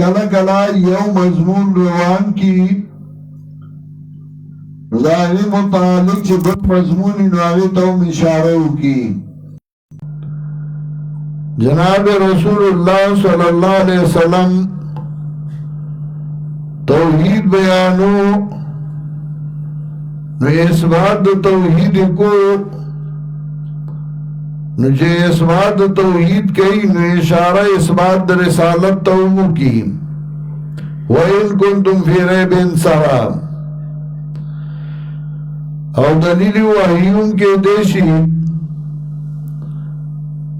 کلا کلا یو مضمون روان کی ظاہری متعلق چه بل مضمونی نواغی توم اشارو کی جناب رسول اللہ صلی اللہ علیہ وسلم توحید بیانو نو اثبات توحید کو نو جے اثبات توحید کئی نو اشارہ اثبات رسالت تومو کی وَإِن كُنتُمْ فِي رَيْبٍ سَرَا او دلیل وحیون کے دیشی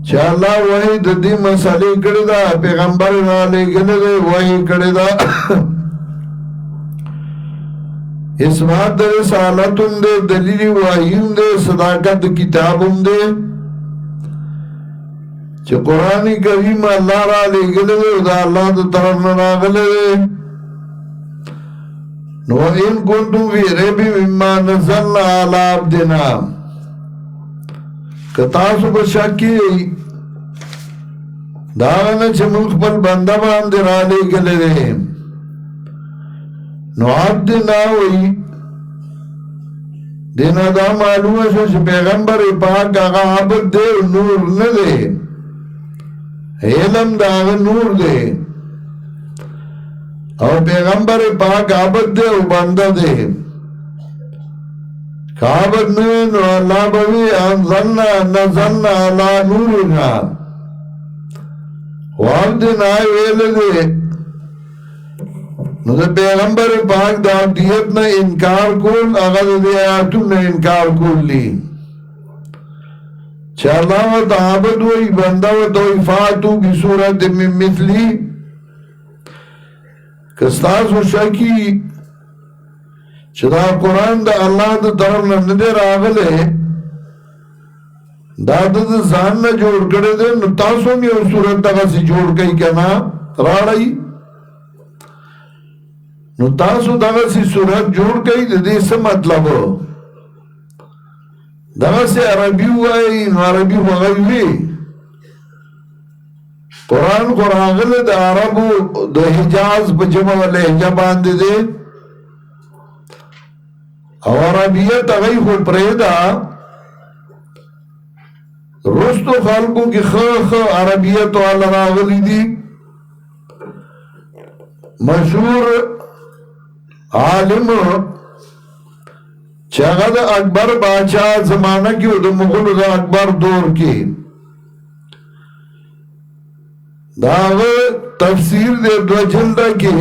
چا اللہ وحی دی مسئلے کردہ پیغمبر نالے گلے دے وحی کردہ اثبات رسالتن دے دلیل وحیون دے صداقت کتابن دے چه قرآن کریم اللہ را لے گلے دے دا اللہ دا طرف نراغلے دے نو ان کنتم فی ریب مما نزلنا علی عبدنا کتاسو بشکی داغنا چه ملک پر بندہ باندے را لے گلے دے نو عبدنا وی دینا دا معلوم ہے چه پیغمبر پاک آغا عبد دے نور ندے علم دا آغا نور دے اور پیغمبر پاک عبد دے او بندہ دے کعبد میں نو اللہ بوی انزلنا نزلنا علا نورنا وعبدنا ویل دے نو دے پیغمبر پاک دا عبدیت نا انکار کول اغد دے آیاتون نا انکار کول لی چا اللہ و تعبد وی بندہ و توفاتو بصورت من مثلی کستاز و شکی چدا قرآن دا اللہ دا طرف ندر آگلے دا دا زان نا جوڑ کرے دے نو تاسو میں اس صورت دا سی جوڑ کئی کنا راڑائی نو تاسو دا سی صورت جوڑ کئی دے دے سے مطلب دا سی عربی ہوئی نو عربی ہوئی قرآن قرآن دا عربو دا حجاز پا جمع و لحجہ باندے دے او عربیت اگئی خو پریدا رستو خلقوں کی خواہ عربیت والا راغلی دی مشہور عالم چاگد اکبر باچا زمانہ کیو دا مغل دا اکبر دور کی داغ تفسیر دے دو جلدہ کی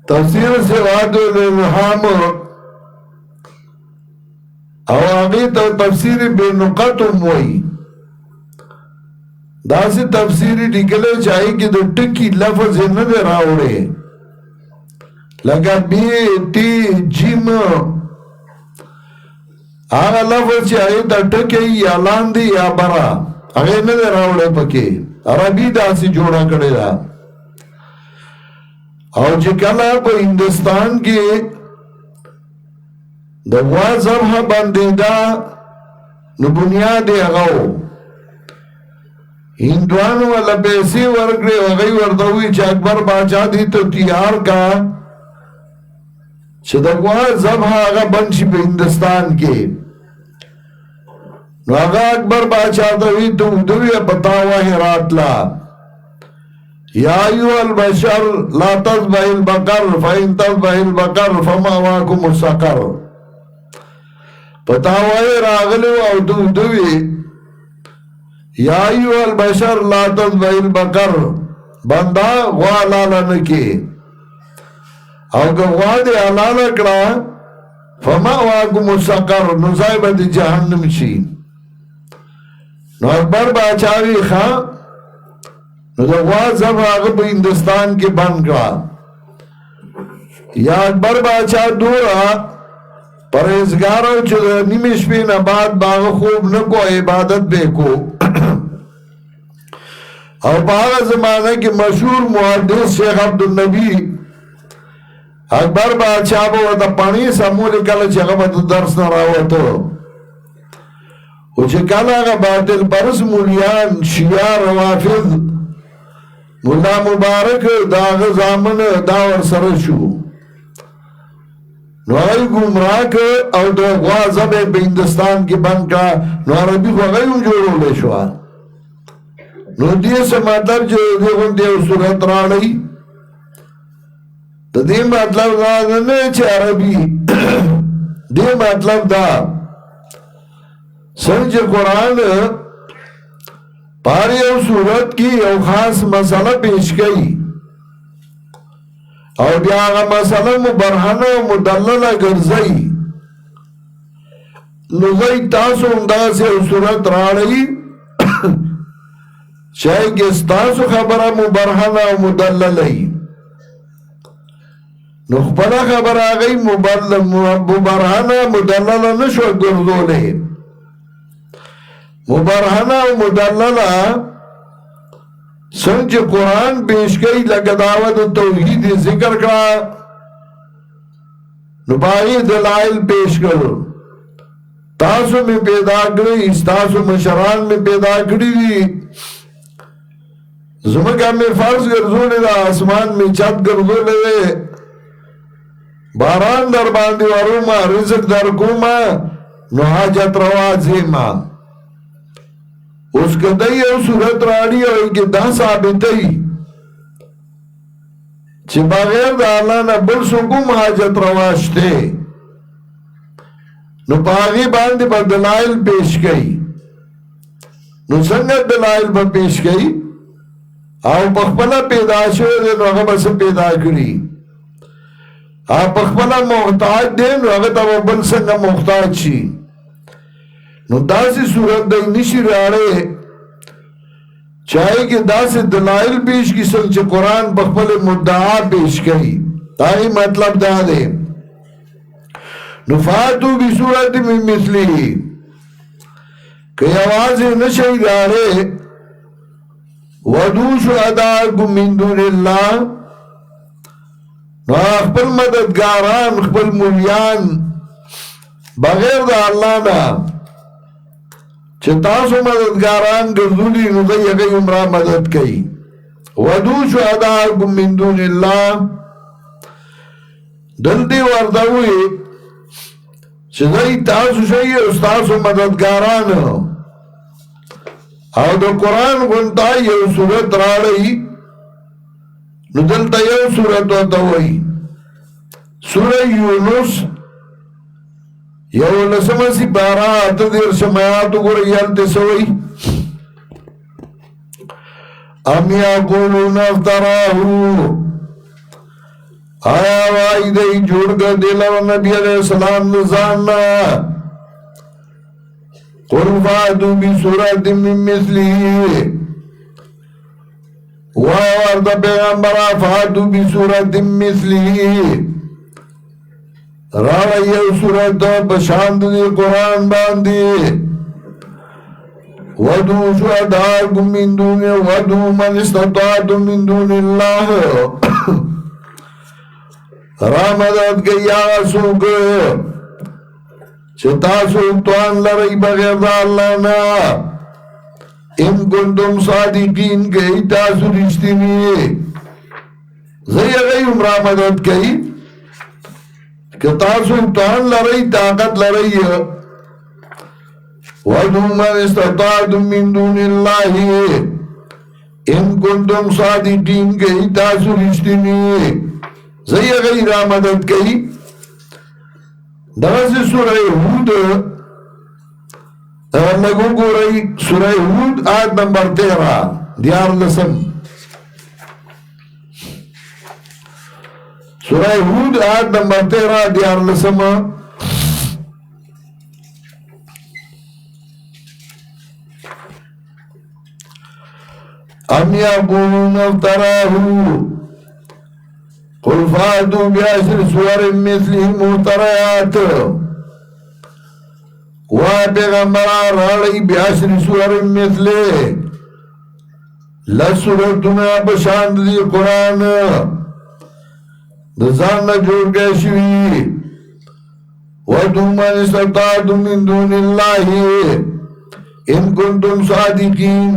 تفسیر سے وعد الالحام او آگی تفسیر بے نقطم ہوئی دا سی تفسیری نکلے چاہی کہ دو ٹکی لفظ ندے راوڑے لگا بی ٹی جیم آگا لفظ چاہی تا ٹکی یا لاندی یا برا اگر ندے راوڑے پکے عربی دا سی جوڑا کرے دا اور جکلا پا ہندوستان کے دوا زبح بندے دا نو بنیاد اغاو ہندوانو والا پیسی ورکڑے وغی وردوی چا اکبر باچا دی تو تیار کا چا دوا زبح اغا بنشی پا ہندوستان کے نو اغا اکبر باچا دوی تو دوی بتاوا حرات لا یا ایوہ البشر لا تذبح البقر فإن تذبح البقر فمأواکم السقر بتاوائے راغلو او دوی یا ایوہ البشر لا تذبح البقر بندہ غوا لالا نکی او غوا دے علالا کڑا فمأواکم السقر نزائبہ دی جہنم شی نو اکبر باچاوی خواہ نو دا غوازم آگا پا ہندوستان کے بند کرا یا اکبر باچا دورا پرہیزگارو چو نیمش پین آباد باغ خوب نکو عبادت بے کو اور باغ زمانہ کے مشہور محدث شیخ عبدالنبی اکبر باچا با پانی سمولی کل چگہ با درس نراواتو وچه کل آگا باطل پرس مولیان شیعہ روافظ مولا مبارک دا غزامن دا ورسره شو نو هغه گمراه که او د غوا ژبه په هندوستان کې بند کا نو عربي خو هغه هم جوړولی شو نو دې څه مطلب چې دې غوندې یو صورت راړی د دې مطلب دا نه چې عربي دې مطلب دا څنګه قرآن پاره یو صورت کی یو خاص مسئلہ پیش کئی او بیا هغه مسئلہ مبرهنه او مدلله ګرځي نو زئی تاسو انداز یو صورت راړی چې تاسو خبره مبرهنه او مدلله نو خپل خبره هغه مبرهنه مدلله نشو ګرځولې مبرهنه او مدلله څنګه قرآن پیش کئی لکه دعوت توحید ذکر کړه نو باغی دلائل پیش کړو تاسو می پیدا کړی تاسو مشران می پیدا کړی دي زمکه می فرض ګرځولې دا اسمان می چت ګرځولې باران در باندې وروما رزق در کوما نو حاجت روا زیما اس کدی یو صورت راړي او کې دا ثابتې چې بغیر د الله نه بل څوک حاجت رواشته نو باغی باندې په دلایل پیش کړي نو څنګه دلایل به پیش کړي او په خپل پیدا شوی نو هغه بس پیدا کړی او په خپل محتاج دی نو هغه ته بل څنګه محتاج شي نو داسې صورت د نشي راړې چاہے کہ داسې دلائل پیش کی څنګه چې قرآن په خپل مدعا پیش کړي دا مطلب دا دی نفاتو بصورت من مثله کہ آواز نشي راړې ودو شهداءکم من دون الله نو خپل مددگاران خپل مولیان بغیر د الله نه چې تاسو مددگاران ګرځولي نو دوی هغه عمره مدد کوي ودو شهداءکم من دون الله دلته ورته وي چې دوی تاسو شي او تاسو مددگاران او د قرآن غونډه یو سورت راړی نو دلته یو سورت ورته وي سوره یونس یو لسمه سپاره اته دېرش آیات وګورئ هلته څه وایي ام یقولون افتراه آیا وایي دی جوړ کړ دی له نبي علیہ السلام نه ځان نه قل فاتوا بسورة من مثله وورد پیغمبر فاتوا بسورة مثله راوی یو سورت بشاند دی قرآن باندی ودو شهداءکم من دون ودو من استطاعتم من دون اللہ رامدد گئی آغا سوک چه تاسو توان لرئی بغیر دا اللہ نا ان کنتم صادقین گئی تاسو رشتینی زی اغیم رامدد گئی کہ تاسو امتحان لرئی طاقت لرئی وَدُو مَنْ اسْتَطَعْتُمْ مِنْ دُونِ اللَّهِ ان کنتم صادقین گئی تاسو رشتینی زی غیر آمدد گئی درس سورہ ہود لگو گو رئی سورہ ہود آیت نمبر 13 دیار لسم سورہ ہود آیت نمبر 13 دیار لسم ام یقولون افتراہو قل فاتوا بعشر سور مثله مفتریات و پیغمبران راڑی بعشر سور مثله لسورتنا بشاند دی قرآن دزان جوڑ گئے شوی وَدُو مَنِ اسْتَطَعْتُمْ مِن دُونِ اللَّهِ ان کنتم صادقین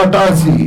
88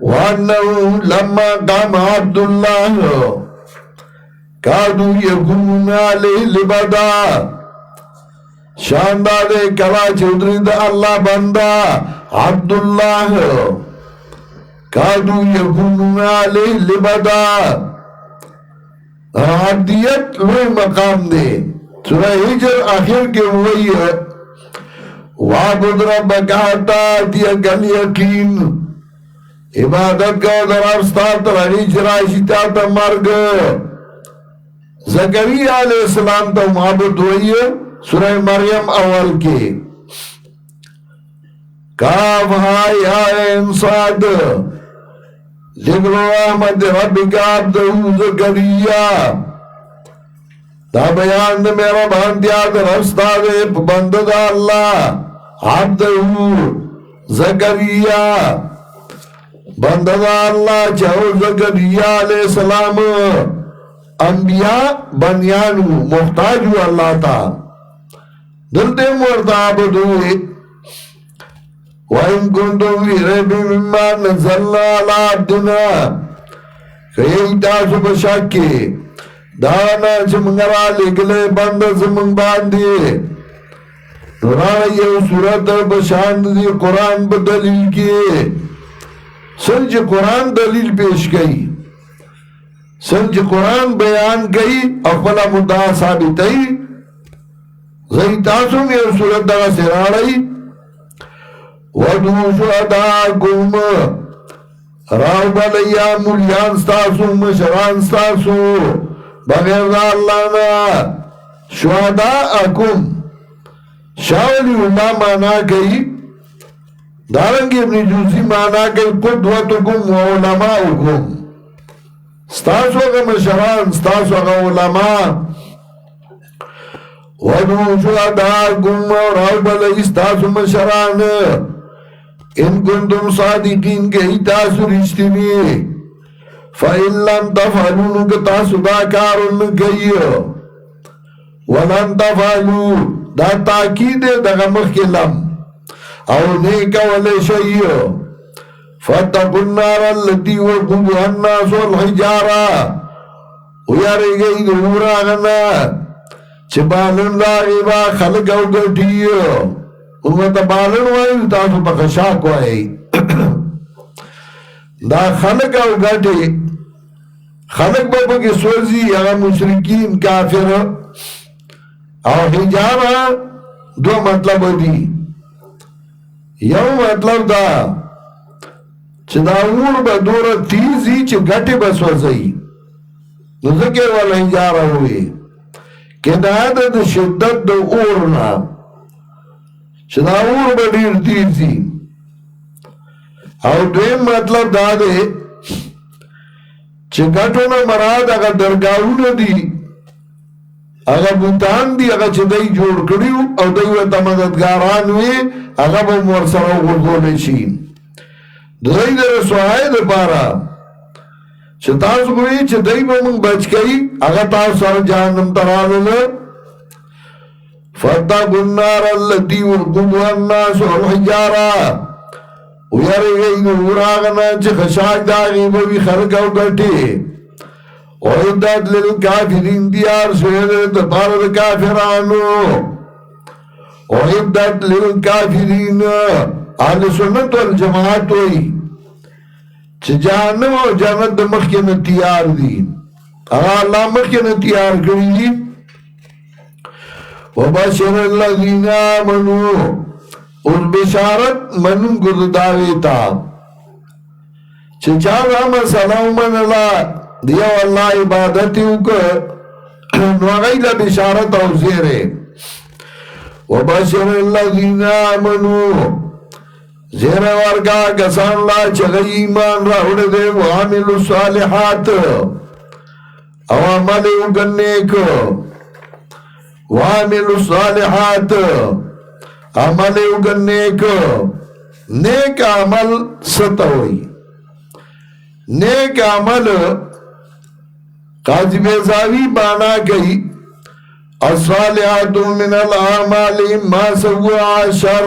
وأنه لما قام عبد الله كادوا يكونون عليه لبدا شاندار کلا چودری دا اللہ بندہ عبداللہ کادو یکونون علیہ لبدا عبدیت لوی مقام دے سورہ ہجر آخر کے ہوئی ہے وعبد ربک حتی یأتیک الیقین عبادت کا درستا ترہیج راشتا تا مرگ زکریا علیہ السلام تا معبد ہوئی ہے سورہ مریم اول کے کاف ہا یا انصاد ذکر رحمت ربک عبدہو زکریا دا بیان دا میرا بھانتیا دا رستا دے بندد اللہ عبدہو زکریا بندد اللہ چاہو زکریا علیہ السلام انبیاء بنیانو محتاجو اللہ تا دلتے مرتعبدوئے وَإِن كُنْتُمْ فِي رَيْبٍ مِّمَّا نَزَّلْنَا عَلَىٰ عَبْدِنَا کئی تاسو بشاکے دانا چمگرا لگلے بند زمن باندے نوران یہ صورت بشاند دی قرآن بدلیل کے سنج قرآن دلیل پیش گئی سنج قرآن بیان گئی اقبلہ مدعا ثابتائی زی تاسو میں صورت دا سراڑی وَدُو شُهَدَاكُمْ راو بلیا ملیان ستاسو مشران ستاسو بغیر دا اللہ نا شُهَدَاكُمْ شاولی اللہ مانا کئی دارنگی ابن جوزی مانا کئی قدوتکم و علماؤکم ستاسو کا مشران ستاسو کا علماء وَدُو شُهَدَاكُمْ راو بلیا ستاسو مشران ان کنتم صادقین کے ہی تاسو رشتنی فَإِن لَمْ تَفْعَلُوا کہ تاسو دا کارن گئی وَلَمْ تَفْعَلُوا دا تاکید دغمخ کے لم او نیکا ولی شئی فَاتَّقُوا النَّارَ الَّتِي وَقُودُهَا النَّاسُ وَالْحِجَارَةُ ویارے گئی دورا غنا چبالن داغیبا خلق او گٹھیو امت بالن وائی تاسو پخشاک وائی دا خلق او گٹھے خلق بابا کے سوزی اگا مشرکین کافر او حجارہ دو مطلب دی یو مطلب دا چھ دا اور با دورا تیزی چھ گٹھے بسوزی نذکر والا حجارہ ہوئی کہ دا شدت دا اورنا چناور بڑیر تیزی او دویم مطلب دا دے چه گٹونا مراد اگا درگاہونا دی اگا بوتان دی اگا چه دی جوڑ کریو او دیوتا مددگارانوی اگا با مرسرو گردونشین دی در سوائے در پارا چه تاس گوئی چه دی با من بچ کئی اگا تاس سر جہنم ترانونا فَاتَّقُوا النَّارَ الَّتِي وَقُودُهَا النَّاسُ وَالْحِجَارَةُ ویارے گئی دوراغنا چھ خشاک داغی بوی خلق او گٹے وَعِدَّتْ لِلْكَافِرِينَ دیار سوید دپارد کافرانو وَعِدَّتْ لِلْكَافِرِينَ اہل سنت والجماعت ہوئی چھ جہنم و جنت مخین تیار دی اللہ مخین تیار کری دی وَبَشِرَ الَّذِينَ آمَنُوا اور بشارت منن گرداویتا چچانا مسئلہ من اللہ دیو اللہ عبادتیو کا نوغیل بشارت او زیرے وَبَشِرَ الَّذِينَ آمَنُوا زیر ورگا کسان اللہ چگئی ایمان راوڑ دے وعامل الصالحات او عملیو کنیک وعامل الصالحات عمل اگر نیک عمل ستوئی نیک عمل قاضی بیزاوی بانا گئی الصالحات من الاعمال ما سوا عشر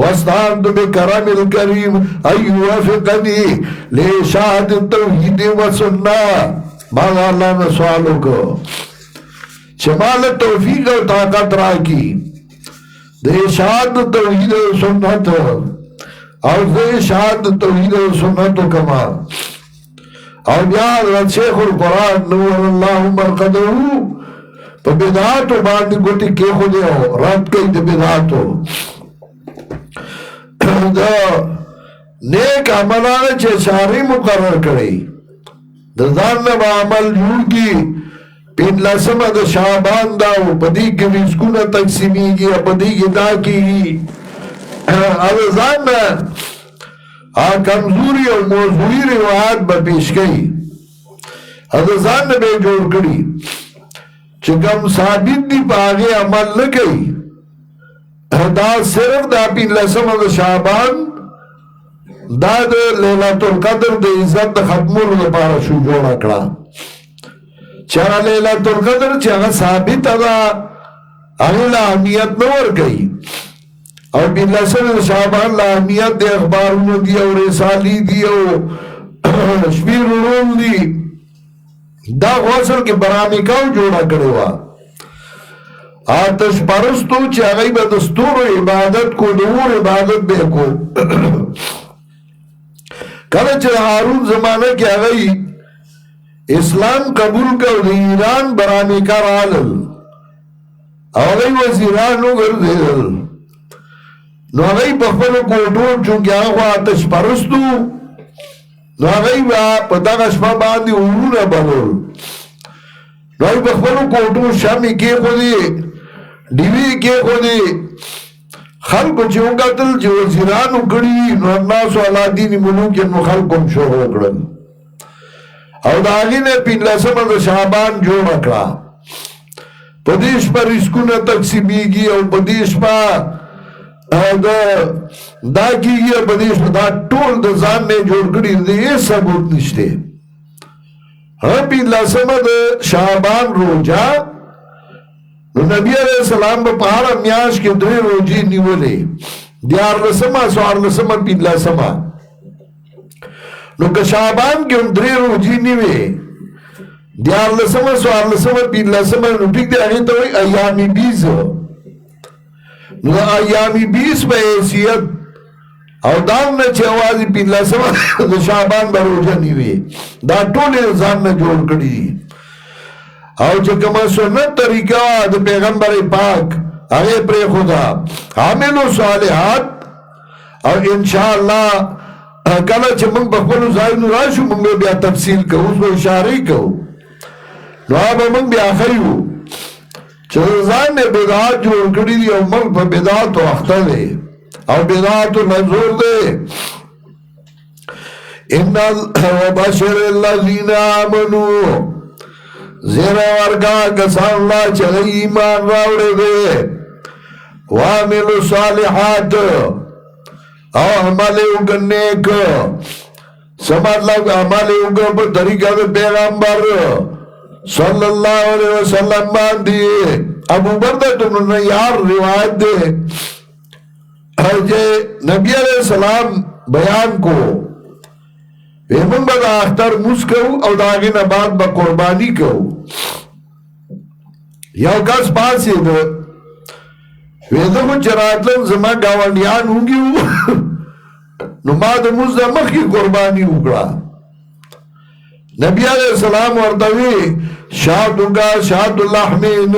واستعنت بکرم الکریم ان یوفقنی لاشاعة التوحید و سنت باز اللہ نے سوالو کو چمال توفیق و طاقت راکی دے اشاعت توحید و سنت اور دے اشاعت توحید و سنت و کمال اور بیا حضرت شیخ القرآن نور اللہ مرقدہو پا بدعاتو باندی گوٹی کے خودے ہو رد کئی دے بدعاتو دا نیک عملانه چه شاری مقرر کری دا داننا با عمل جور کی پین لسمه دا شعبان داو پدی که رزقونه تقسیمی گی پدی که دا کی از داننا کمزوری و موضوعی روایت با پیش گئی از داننا بے جوڑ کری چه کم ثابت دی پا آگے عمل نکی دا صرف دا پین لسمه دا شعبان دا دا لیلت القدر دا عزت دا ختمون دا پارا شو جوڑا کرا چرا لیلت القدر چاگا ثابت دا اغیلا اہمیت نور گئی اور پین لسمه دا شعبان لا اہمیت دے اخبارونو دی اور رسالی دی اور شبیر روم دی دا غوصل کے برامکاو جوڑا کرے وا آتش پرستو چه اغیب دستور و عبادت کو دور عبادت بے کو کله چه حارون زمانه که اغی اسلام قبول کر دی ایران برامی کار آلل اغی وزیرانو گردیدل نو اغی بخبلو کوٹور چونکه آخو آتش پرستو نو اغی پتا غشپا باندی اولون بلول نو اغی بخبلو کوٹور شامی که خودی ڈیوی کے خودی خلقو چیوں قتل چی وزیرانو کڑی نو الناسو علا دین ملوکین نو خلقم شروع کرن او دا آگی نے پین لسم دا شعبان جوڑ اکڑا پدیش پر رزقون تقسیمی گی او پدیش پر دا کی گی پدیش پر دا ٹول دا زان نے جوڑ کڑی دا یہ ثبوت نشتے ہاں پین لسم دا شعبان روجا نو نبی علیہ السلام با پہارا میاش کے دری روجی نیولے دیار لسما سوار لسما پین لسما نو کشابان کے ان دری روجی نیوے دیار لسما سوار لسما پین لسما نو ٹک دے آگے تو ایامی بیز نو ایامی بیز با حیثیت او دام نا چہوازی پین لسما دا شابان با روجا نیوے دا ٹولے نظام نا جوڑ کری او چکم سنت طریقہ دا پیغمبر پاک آگے پر خدا عامل و صالحات اور انشاءاللہ کلا چھ منگ بخبلو زائن راشو منگ بیا تفصیل کرو اس کو اشاری کرو نو آبا منگ بیا خیو چھ زائن نے بدعات جو کری دی او منگ پر بدعات و اختر دے او بدعات و نظور دے اِنَّا وَبَشِرِ اللَّذِينَ آمَنُوا زیر ورگا کسان اللہ چلی ایمان راوڑے دے وعملوا صالحات او عمل اگر نیک سمجھ لگ عمل اگر پر طریقہ دے پیغمبر صلی اللہ علیہ وسلم باندی ابو بردہ تم نے یار روایت دے نبی علیہ السلام بیان کو ویمن با دا اختر موس کرو او دا آگے نباد با قربانی کرو یو کس پاسی دا ویدہ کو چراتلن زمان گاوانیان ہونگی ہو نو ما دا موس دا مخ کی قربانی اکڑا نبی علیہ السلام وردوی شاہدو کا شاہد اللحمین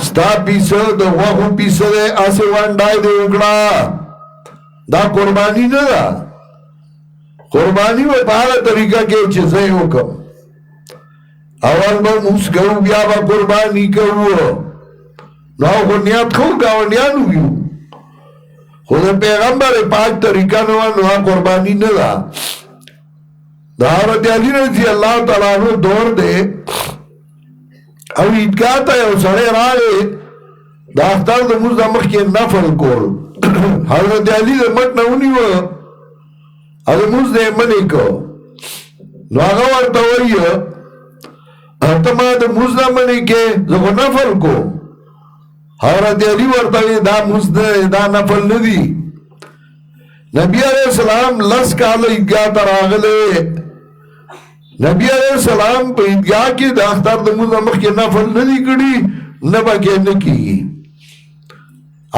ستا پیسا دا وخو پیسا دے آسے وانڈائی دے اکڑا دا قربانی نا دا قربانی و پہلا طریقہ کے چیزیں حکم اول با موس کرو بیا با قربانی کرو نو خو نیت خو گاونیانو بیو خود پیغمبر پاک طریقہ نو قربانی ندا دا حضرت علی رضی اللہ تعالیٰ عنہ دور دے او اتکاہ تا یو سڑے راگے دا اختار دا موس دا مخ کے نفل کول حضرت علی دا مٹ نونی و از موز دے منی کو نو آگا ورطا وی اتما دا موز دا منی کے زخو نفل کو حضرت علی ورته دا مزد دا نفل ندی. نبی علیہ السلام لس کال عیدگاہ ته راغله. نبی علیہ السلام په عیدگاہ کې د اختر د مونږ مخکې نفل ندی کړي، نه پکې نه کیږي.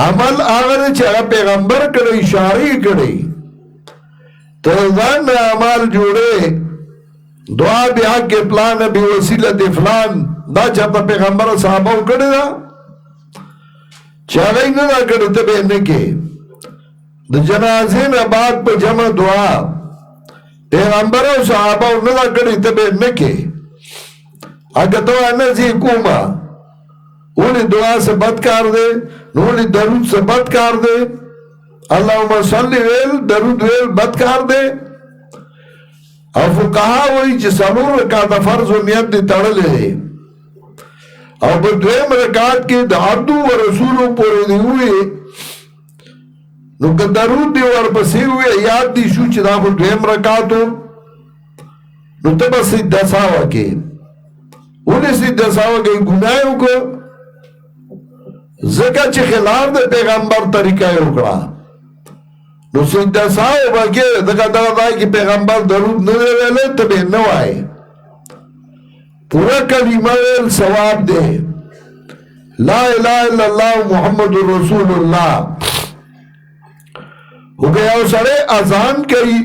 عمل هغه چې هغه پیغمبر کړی، اشاره کړی. ته ځان اعمال جوړې، دعا بیا کې پلان به وسیله فلان، دا چاته پیغمبر صحابه کړی دا چې هغه نه دا کړی ته به نه کې. د جنازې نه بعد په جمع دعا پیغمبر او صحابه نه دا کړی ته به نه کې. اګه ته نه زی کومه اولی دعا سے بد کار دے، نولی درود سے بد کار دے، اللہم صلی ویل درود ویل بد کار دے. او فقہا وی چی سلور رکات فرض و نیت دی تڑلے دے، او بدویم رکات کی دا عبدو و رسولو پوری دی ہوئی، نو که درود دی ورپسی ہوئی یاد دی شو چی دا بدویم رکاتو، نو تبا سجدہ ساوا کے اولی سجدہ ساوا کے گناہوں کو زکا چی خلاف دے پیغمبر طریقہ اکڑا. نو سجدہ ساو باکی دکا دائی کی پیغمبر درود ندے ویلے تبی نو آئے. پورا کلمہ ویل ثواب دے، لا الہ الا اللہ محمد رسول اللہ. ہو گیا او سڑے اذان کری،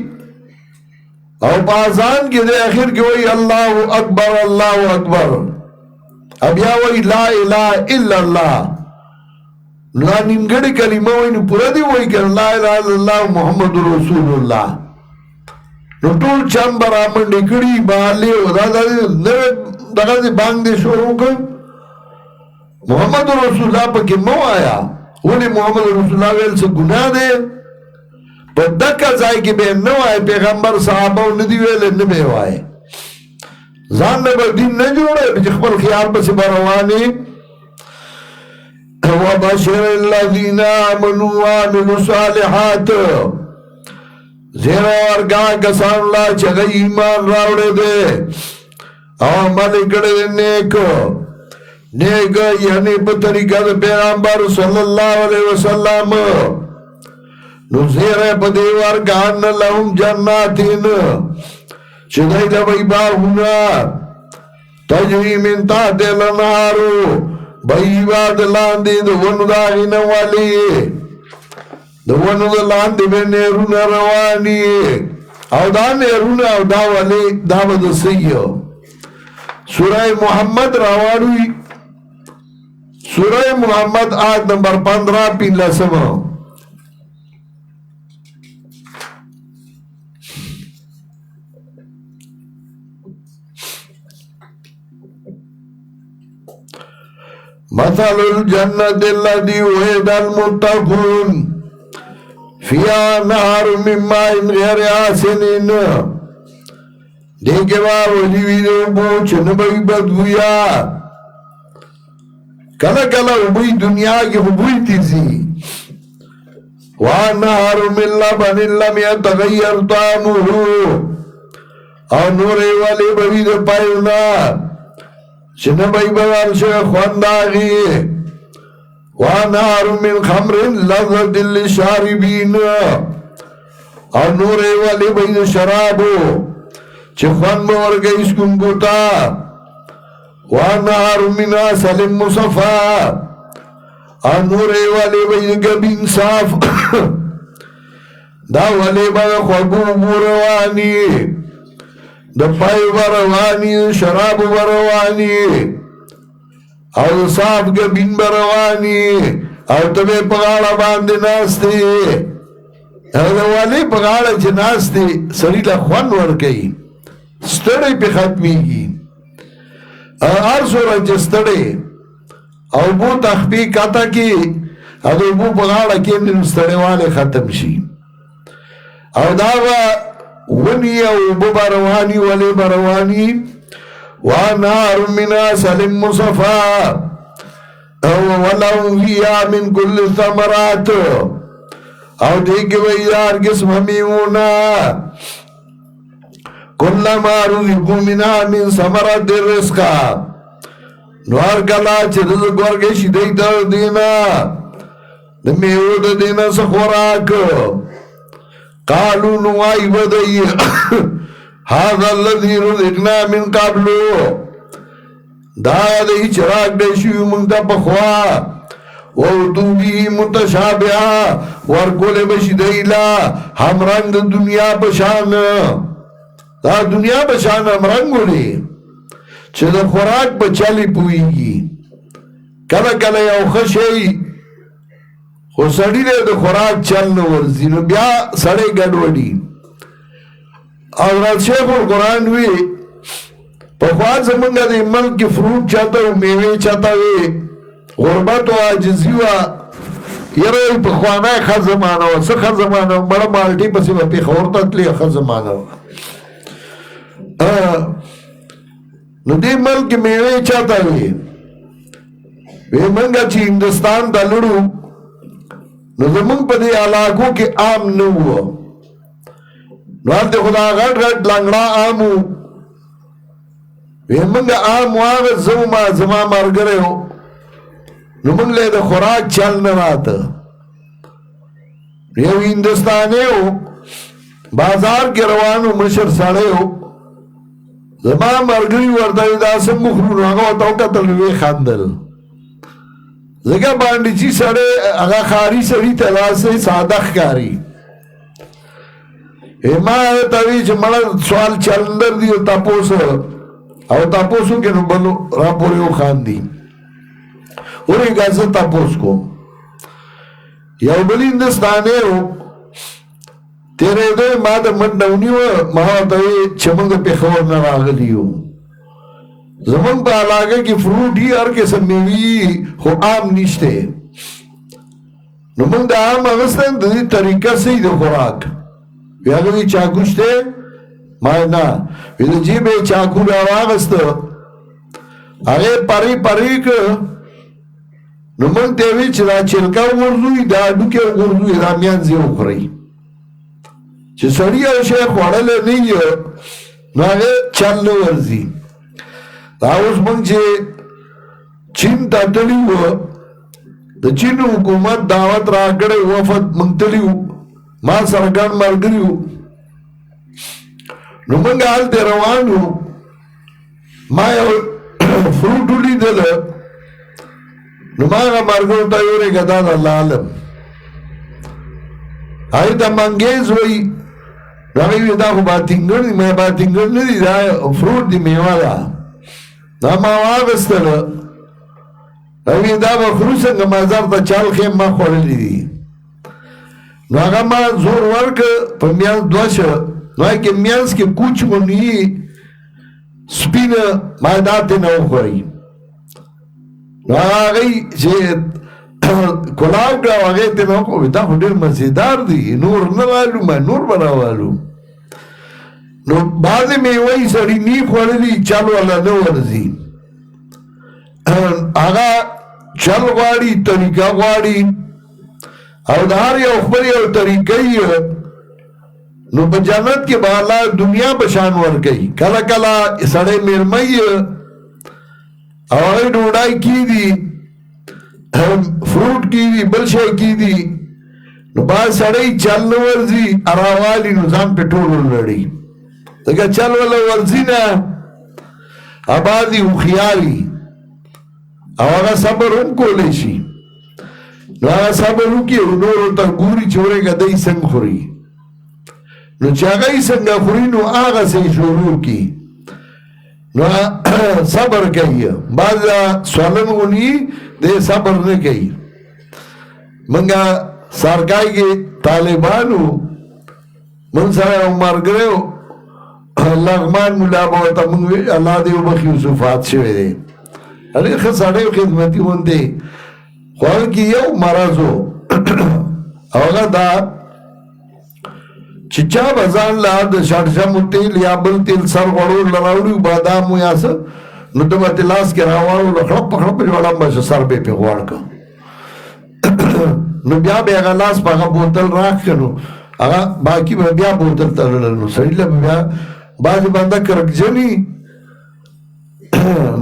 او پا اذان کی دے آخر کی وہی اللہ اکبر اللہ اکبر، اب یا وہی لا الہ الا اللہ. لا نیمگڑی کلمہ وی نو پورا دی وی کر لا الہ الا اللہ محمد رسول اللہ. نو ټول چمبر آمنڈی کڑی بالی و دادا دی بانگ دی شروع کر محمد رسول اللہ پا کی مو آیا. ولی محمد رسول اللہ ویل سے گناہ دے پا دکا زائی کی بے نو آئے، پیغمبر صحابہ ندی ویل نبے آئے. زان نبر دین نجوڑے بجخبر خیال پسی بروانی. وَبَشِرِ الَّذِينَ آمَنُوا وَعَمِلُوا الصَّالِحَاتِ، زیر ورگاہ کسان اللہ چگئی ایمان راوڑے دے او عمل کڑے دے نیک یعنی بطریقہ دے پیغمبر صلی اللہ علیہ وسلم. نو زیر پدی ورگاہن لهم جناتین چگئی دے باغونا تجری من تحت الانہارو بایواد لاندی دو ونو دا غینا والی، دو ونو دا لاندی بے نیرون روانی. او دا نیرون او دا والی دا بدا سیو. سورہ محمد روانوی، سورہ محمد آیت نمبر 15 پین لسمہ. مثل الجنة الذي وعد المتقون فيها نهر من ماء غير آسن. دیکھے با ولیوی دے بوچ نبی بدگویا، کلا کلا ابوی دنیا کی ابوی تیزی. وَنَهَرُ مِن لَبَنٍ لَمْ يَتَغَيَّرْ طَعْمُهُ، اور نورے والے بوی دے پائونا چنبائی بغال شے خوانداغی. وَنَهَرُ مِن خَمْرٍ لَذَّةٍ لِلشَّارِبِينَ، اور نورے والے بید شرابو چھ خوان بورگئی سکنگوتا. وَنَهَرُ مِن عَسَلٍ مُصَفَّى، اور نورے والے بید گبین صاف. دا والے بغا خوگو بوروانی، دا پائی بروانی، شراب بروانی، او صاف گبین بروانی، او تبے پغاڑا باندے ناستے. او والی پغاڑا چھ ناستے سری لخوان ورکی ستڑی پی ختمی گی. ار سورا چھ ستڑی او بو تخبی کتا کی او بو پغاڑا کی ستڑی والے ختم شی. او داوا ونی او بروانی ولی بروانی. وَنَهَرٌ مِّنْ عَسَلٍ مُّصَفًّى وَلَهُمْ فِيهَا مِن كُلِّ الثَّمَرَاتِ، او دیکھ ویدار قسم میونا. كُلَّمَا رُزِقُوا مِنْهَا مِن ثَمَرَاتِ الرِّزْقِ، نو هر کله چې رزق ورکړي شي دی ته دینا د میوو د دینا څه خوراک قالو نو وایي به دی هذا الذي رزقنا من قبل دا دی چې راکړی شوي موږ ته پخوا وَأُتُوا بِهِ مُتَشَابِهًا ورکولی بشي دیلا همرنگ د دنیا بشان دا دنیا بشان همرنگولی چې د خوراک بچالی پوئیگی کله کله یو خشی خو سړی دی د خوراک چل نه ورځي نو بیا سړی ګډوډي حضرت شیخ القرآن وی پخوا زمونږ د ملک کې فروټ چاته و میوې چاته وی غربت و عاجزي وه یره پخوانی ښه زمانه وه څه ښه زمانه وه مړه مالټې پسې به پېښور ته تلې ښه زمانه وه نو دې ملک کې میوې چاته وی وی منګه چې هندوستان ته لړو نو زمونږ په دې علاقو کې عام نه وه نو هلته خو دا غټ غټ لنګړه عام و وی منګه عام واغه زما ملګری و نو منگ لے دا خوراک چل نراتا یو ہندوستانی ہو بازار کے روانو مشر ساڑے ہو زمان مرگری ورداوی دا سم مخرون آگا وطاو کتل وی خاندل زگا باندی چی ساڑے اگا خاری سڑی تلاسی سادخ کاری ایما تاوی چی مڑا سوال چلندر دیو تاپوسو او تاپوسو کے نو بلو راپوریو خاندی اوری گازه تاپوس کو یو بلی هندوستانی ہو تیره دوی ما دا منڈونی و مهاتوی چمنگ دا پیخور نراغلی ہو زمان پا علاقه کی فروٹی ہر کسم میوی خو عام نشتے نو من دا عام اغسطن دا دی طریقہ سی دا خوراک وی اگر دی چاکوشتے مای نا وی دا جیب چاکو دا آغست اگر پری که نو من تیوی چه دا چلکا ورزوی دا ڈوکے ورزوی دا میانزی اخری چه سڑی او شیخ وڑل نہیں نو آگه چل ورزی دا اوز من چه چین تا تلیو دا چین حکومت دعوت را کڑے وفد من تلیو ما سرگان مرگریو نو منگا حال تی روانو ما یو فروٹو لی دل نو ماغا مرگو تا یوری گدا دا اللہ علم آئی تا منگیز وی راگی دا خو باتنگر دی میں باتنگر ندی دا فروٹ دی میوہ دا دا ما واغستر راگی دا با خروسنگ مازار تا چال خیم ما خوڑلی دی نو آگا ما زور ورک پا میانس دوش نو آئی که میانس که کوچ منی سپین ما داتی نو خوری نو آگئی چه کلاو کلاو آگئی تی نو خوی دا خودیر مزیدار دی نور نوالو ما نور بناوالو نو بازی میوئی سڑی نی خوڑلی چلو اللہ نو ورزی آگا چل غواری طریقہ غواری او دار یا اخبری او طریقی نو پا جنت کے بالا دنیا بشان ورکی کلا کلا سڑے مرمی او اگئی ڈوڑائی کی دی فروٹ کی دی بلشے کی دی نو باز سڑی چل ورزی اراوالی نظام پہ ٹولو لڑی دیکھا چل والا ورزی نا آبادی اخیالی او اگا صبر ان کو لیشی نو آگا صبر کی نورو تا گوری چورے گا دی سنگ خوری نو چاگئی سنگا خوری نو آگا سے شروع کی نو صبر کئی بعض سوالن گونی دے صبر نے کئی منگا سارکائی کے طالبانو من سارے عمر گرے لغمان ملابوتا منگوی اللہ دے بخی وصفات شوئے دے علی خساڑے خدمتی ہوندے خوال کی یو مرضو اوگا دا چچا بزان لاد شارشا متیل یا بل تیل سر غڑو لراؤڑی بادامو یا سا نتبا تلاس کے راوارو لخلپ جوڑا باشا سر بے پہ غوار کا نو بیا بے اگا لاس پا اگا بوتل راک کنو اگا باقی بیا بوتل تلالنو سریلا بیا بازی بندہ کرک جنی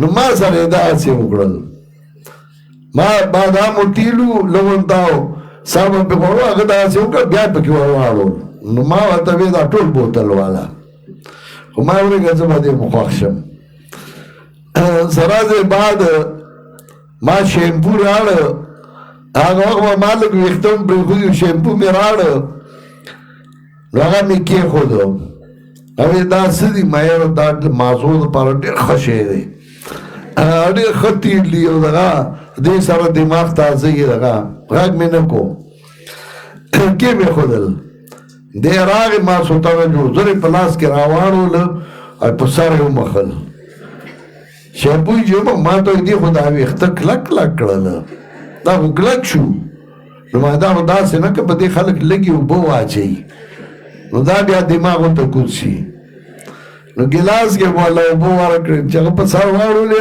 نو ما سره داسې وکړل ما بادامو تیلو لونتاو سامان پې خوړو هغه داسې وکړه بیا پکې ورواړو نو ما ورته وې دا ټول بوتل والا خو ما ورېږه زه به دې مخوښ شم سراز بعد ما شیمپو راړه هغه وخت به ما لږ ویښته هم پرېښودي شیمپو مې راړه نو هغه مې کېښودو هغې دا څه دي ما یاره دا مازو دپاره ډېر ښه شی دی ډېر ښه تیل دي او دغه دې سره دماغ تازه یې دغه غږ مې نه کو کې مې ښودل دی راغې ما سوتغه جوړ زر په لاس کې راواړوله او په سر یې ومخل شیمپو یې جوړ ما ته دې خو دا ویښته کلک کلک کړله دا خو کلک شو نو ما دا خو داسې نه که په دې خلک لږې اوبه واچوي نو دا بیا دماغ ورته کوز شي نو ګیلاس کې مو الله اوبه ورکړې چې هغه په سر واړولې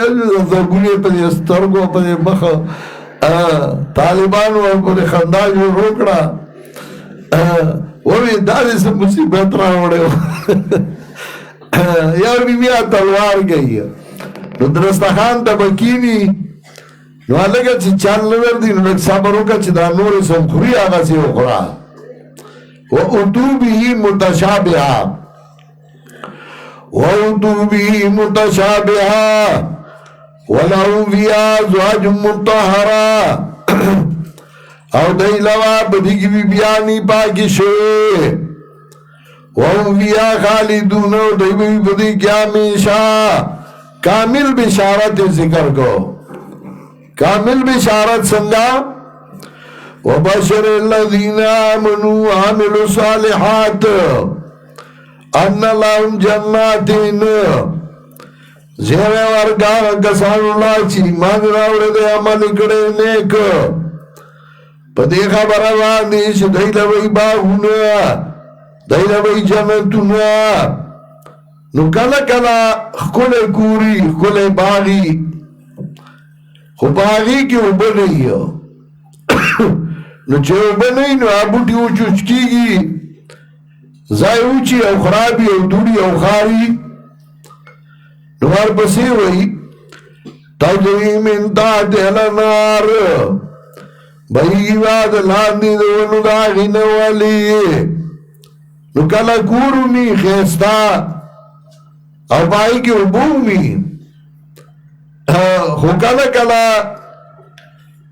زرګونې په دې سترګو په دې مخه طالبانو ورپورې خندا جوړ وکړه ووی دا دې څه مصیبت راوړی و یو بیا تلوار گئی نو درستخان ته به کیني نو هلکه چې چل نه ورځي نو لږ صبر وکړه چې دا نورې څوم خوري هغسې وخوره وأتوا به متشابها ولهم فيها أزواج مطهرة او دی لوا بدی کی بی بیانی پاکی شوئے وهم فيها خالدون او دی بی بدی کیا ہمیشہ کامل بشارت ذکر کو کامل بشارت سنگا وبشر الذين آمنوا وعملوا الصالحات ان لهم جنات زیر ورگا کسان اللہ چی ایمان راوڑے دے عمل کڑے نیک پدی خبر واندیش دیل وی باغونا دیل وی جنتونا نو کلا کلا خکل کوری خکل باغی خو باغی کی اوبنی نو چې اوبه نه وي نو بوټي وچوچ کېږي ځای وچي او خرابي او دوړي او خاري نو ورپسې وایي تجري من تحتها الانهار بهیږي به د لاندې د ونو د هغې نه ولي نو کله کور ومي ښایسته او په هغې کې اوبه ومي خو کله کله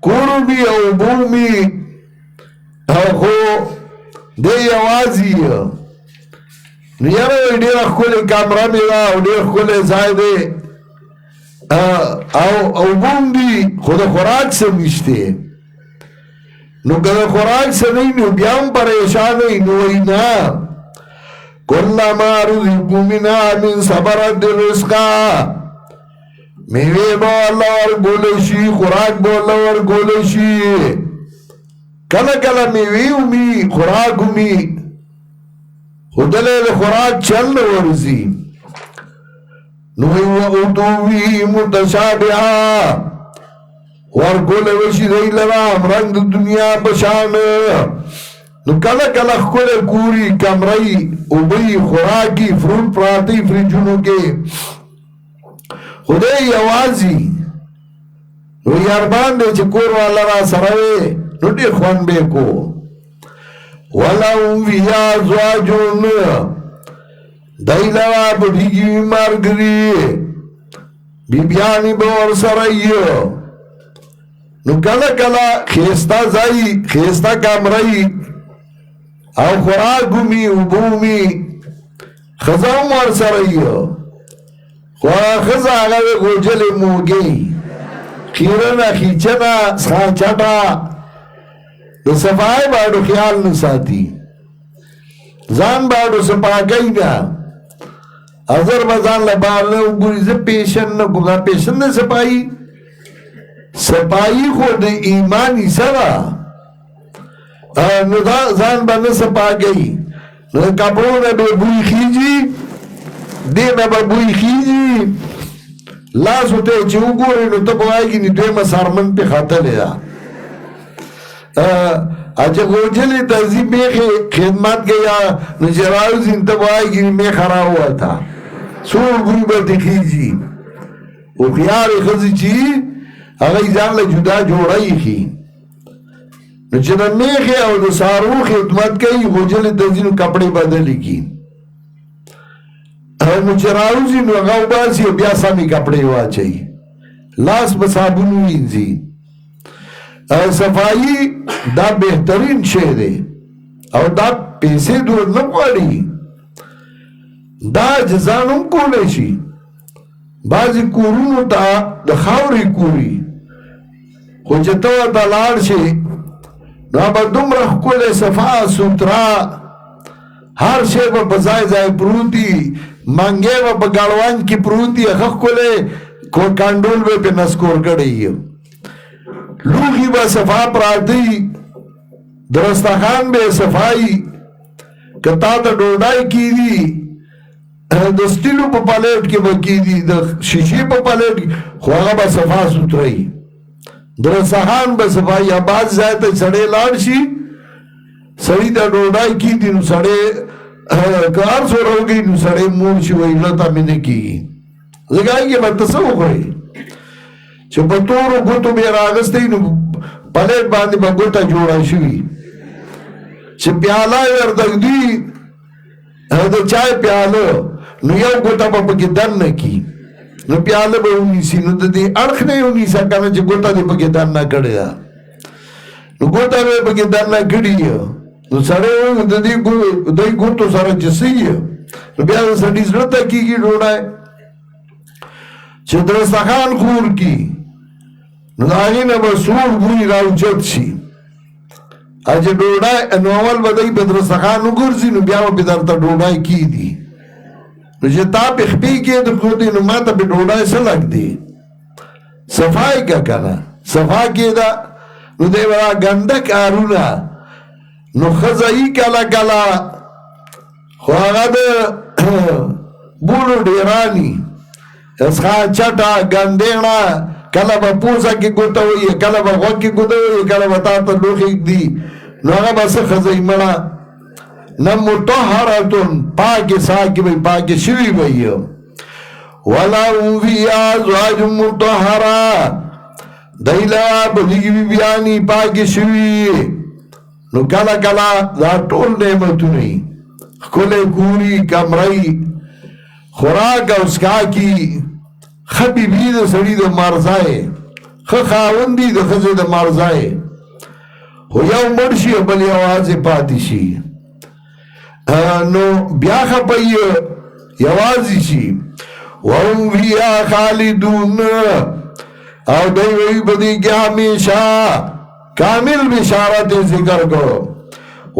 کور ومي او اوبه ومي خو دی یوازې نو یاره وایي ډېره ښکلې کمره مې ده او ډېر ښکلی ځای دی او اوبه هم دي خو د خوراک څه نشته نو که د خوراک څه نه وي نو بیا هم پریشانه وي نو وایي نه کلما رزقوا منها من ثمرة رزقا میوې به الله ورکولی شي خوراک به الله ورکولی شي کله کله میوې ومي خوراک ومي خو دلی د خوراک چل نه ورځي نو وأتوا به متشابها ورکولی وشي دی لره همرنګ د دنیا په شان نو کله کله ښکلی کوري کمرې اوبه خوراکي فروټ پراته فریجونو کې خدای یوازې نو یاربان دی چې کور والا را سره وې نو ډېر خوند به یې کو ولهم فيها أزواج دی لوا بډېږي ملګري بیبیانې به ورسره یي نو کله کله ښایسته ځای ښایسته کمرې او خوراک ومي اوبه ومي ښځه هم ورسره یي خو ښځه هغه غوجلې موږی خیرنه خیچنه څښاچټه د صفای باندې خیال نه ساتي ځان باندې صفاګی نه اگر ځان له باندې وګوري زه پیشن نه کوم دا پیشن نه صفای صفای خو د ایمان سره نو دا ځان باندې صفاګی نو کپړو به بوی خيږي دې به بوی خيږي لاس ته چې وګوري نو ته وایي چې دوی سرمن په خاطر ده اچھا گوجلی تہذیب میں خدمت گیا نجراؤ زندہ بائی گی میں خرا ہوا تھا سور گروبہ دکھی جی هوښیارې ښځې چې هغه ځان له جدا جوړه ایښي نو چې د میخې او د سارو خدمت کوي غوجلې ته ځي نو کپړې بدلې کړي نو چې راوځي نو هغه وباسي او بیا سمې کپړې واچوي لاس په صابون وینځي صفایي دا بهترین شی دی او دا پیسې دور نه غواړي دا جزان هم کولی شي بعضې کورونو ته د خاورې کوري خو چې ته ورته لاړ شي نو به دومره ښکلی صفا سوترا هر شی به په ځای ځای پروتي منګې به په ګړوند کې پروتي ښه ښکلی کانډول به پې نسکور کړی لوښي به صفا پراته درستخان به صفایي که تا ته ډوډۍ کېدي د سټیلو په پلیټ کې به کېدي د شیشې په پلیټ کې خو هغه به صفا سوتره وي درستخان به صفایي یا بعض ځای ته سړی لاړ شي سړي ته ډوډۍ کېدي نو سړی که هر څومره وکړي نو سړی موړ شي وایي لته مې نه کېږي ځکه هغې به ته څه وخورې چې په تورو ګوتو به یې راغستی نو پلیټ باندې به ګوته جوړه شوي چې پیاله یې ورته ږدي د چای پیاله نو یو ګوته به پکې دننه کړي نو پیاله به ونیسي نو د دې اړخ نه یې ونیسه که نه چې ګوته دې پکې دننه کړې ده نو ګوته به یې پکې دننه کړي نو سړی د دې ګوتو سره چې څه نو بیا د سړي زړه ته کېږي ډوډۍ چې درستخان خور کی نو د هغې نه به سوړ بوی راوچت شي او چې ډوډۍ نو اول به دی په درستخان وګرځي نو بیا به درته ډوډۍ کېږي نو چې تا پې خپې کېدو ښودې نو ما ته پې ډوډۍ څه لږدي صفا یې که که نه صفا کېده نو دی به را ګنده کارونه نو ښځه یي کله کله خو هغه د بولو ډېراني اسخا چټه ګندېڼه کله به پوزه کې ګوته وي کله به غوږ کې ګوته وي کله به تا ته لوښي ږدي نو هغه به څه ښځه یې مړه نه مطهرتن پاکې ساکې به پاکې شوي به یې ولهم فیها ازواج مطهره دی له به دغې بیبیانې پاکې شوي نو کله کله دا ټول نعمتونه وي ښکلی کوري کمرې خوراک او څښاکي ښه بیبي د سړي د مرځای ښه خاوند دي د ښځې د مرځای خو یو مړ شي بل یوازې پاتې شي نو بیا خپه یوازې شي وهم فیها خالدون او دی وی په دې کې همیشه کامل بشارت ذکر کړو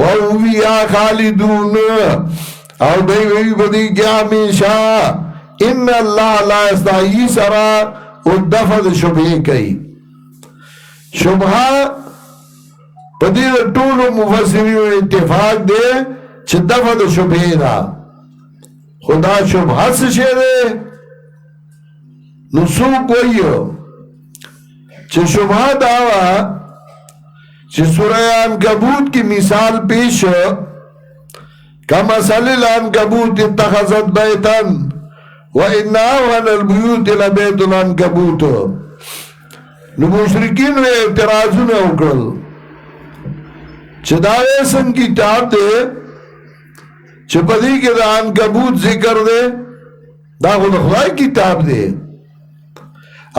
وهم فیها خالدون او دی وی په دې کې همیشه ان الله لا یستحیی سره او دفع د شبهې کوي شبهه په دې ټولو مفسرینو اتفاق دی چې دفع د شبهې ده خدا شبهه څه شی دی نو څوک وایي چې شبهه دا وه چې سوره عنکبوت کې مثال پیش کمثل العنکبوت اتخذت بیتا وان اوهن البیوت لبیت العنکبوت نو مشرکین اعتراضونه وکړل چې دا ایسن کتاب دی چې په دې کې د عنکبوت ذکر دی دا خو د خدای کتاب دی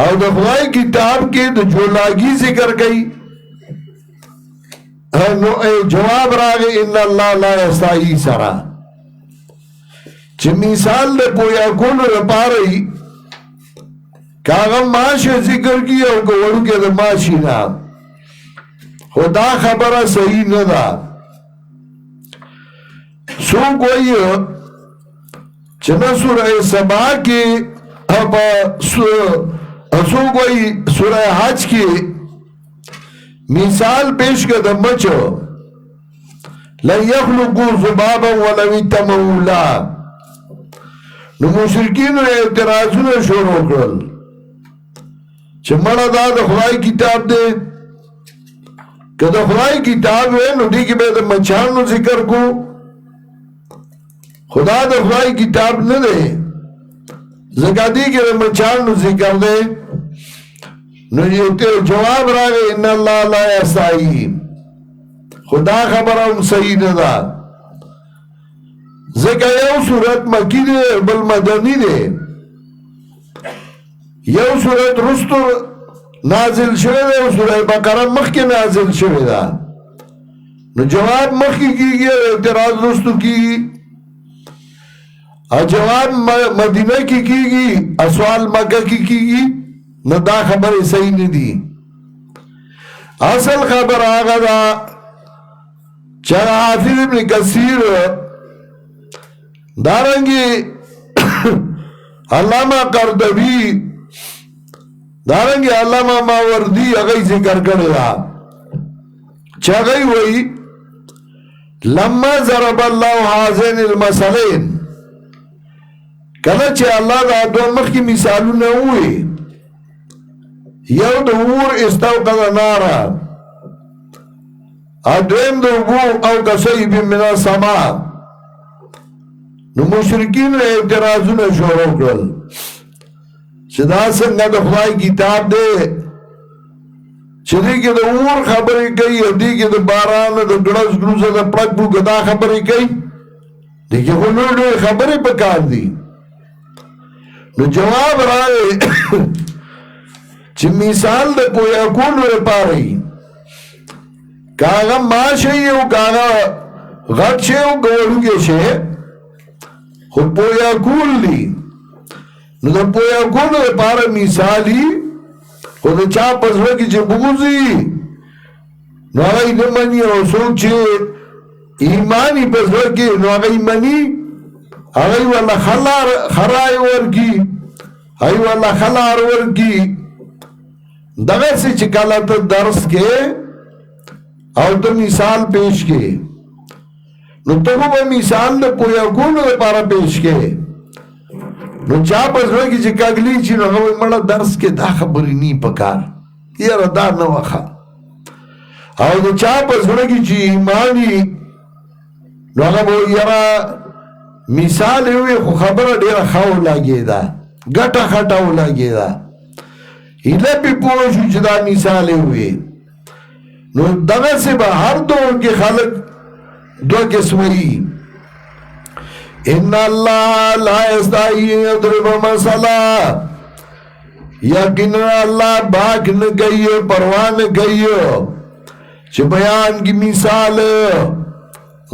او د خدای کتاب کې د جولاګي ذکر کوي نو جواب راغی ان الله لا یستحیی سره چې مثال د پویا کولو لپاره یې که هغه ماشه ذکر کړي او که وړوکی د ماشي نه خو دا خبره صحیح نه ده څوک وایي چې نه سوره سبا کې څوک وایي سوره حج کې مثال پیش کړه د مچو لن یخلقوا ذبابا ولو اجتمعوا له نو مشرکینو اعتراضونه شروع کړل چې مړه دا د خدای کتاب دی که د خدای کتاب وی نو دې کې به د مچانو ذکر کو خدا د خدای کتاب نه دی ځکه دې کې د مچانو ذکر دی نو یو ته جواب راغی ان الله لا یستحیی خدا خبره هم صحیح نه ده ځکه یو صورت مکی دی بل مدنی دی یو صورت رستو نازل شوی دی او سوره بقره مخکې نازل شوی ده نو جواب مخکې کیږي اعتراض رستو کیږي جواب مدینه کی کیږي سوال مکه کی کیږي نو دا خبره صحیح نه دي اصل خبر هغه دا چې حافظ ابن کثیر دارنګي علامہ قرطبی دارنګي علامہ ماوردی هغه ذکر کړی دا چې هغه وایي لما ضرب الله هذين المثلين کله چې الله دا دوه مخکې مثالونه وي یو د اور استوقد نارا ادویم د اوبو او کصیب من السماء نو مشرکین اعتراضونه شروع کړل چې دا څنګه د خدای کتاب دی چې دې کې د اور خبرې کوي دې کې د باران د ګړز ګروزه د پړک بوګ دا خبرې کوي دې کې خو نور خبرې پکار دي نو جواب راغی چې مثال د پویا کول لپاره کاغه ماشه یو کاغه غټ شی او ګورږي شی خو پویا کول دي نو د پویا کول لپاره مثالی خو د چا پزړه کې چې بوزي نو هغه نه مانی او څوک چې ایمانی پزړه کې نو هغه ایمانی هغه ولا خرای ورکی هغه ولا خلار ورکی دغه چې کله ته درس کې او ته مثال پیش کې نو ته به مثال د پویا کولو لپاره پیش کې نو چا پزړه کې چې کاګلی چې نو هغه مړه درس کې دا خبرې نی پکار یاره دا نه وخه او د چا پزړه کې چې ایمانی نو هغه یاره مثال یوې خو خبره ډیره ښه ولګېده ګټه خټه ولګېده هیله پې پوه شو چې دا مثال یوې نو دغسې به هر دور کې خلک دوه قسمه وي ان الله لا یستحیی یضرب مثلا یقینا الله باک نه کوي پروا نه کوي چې بیان کی مثال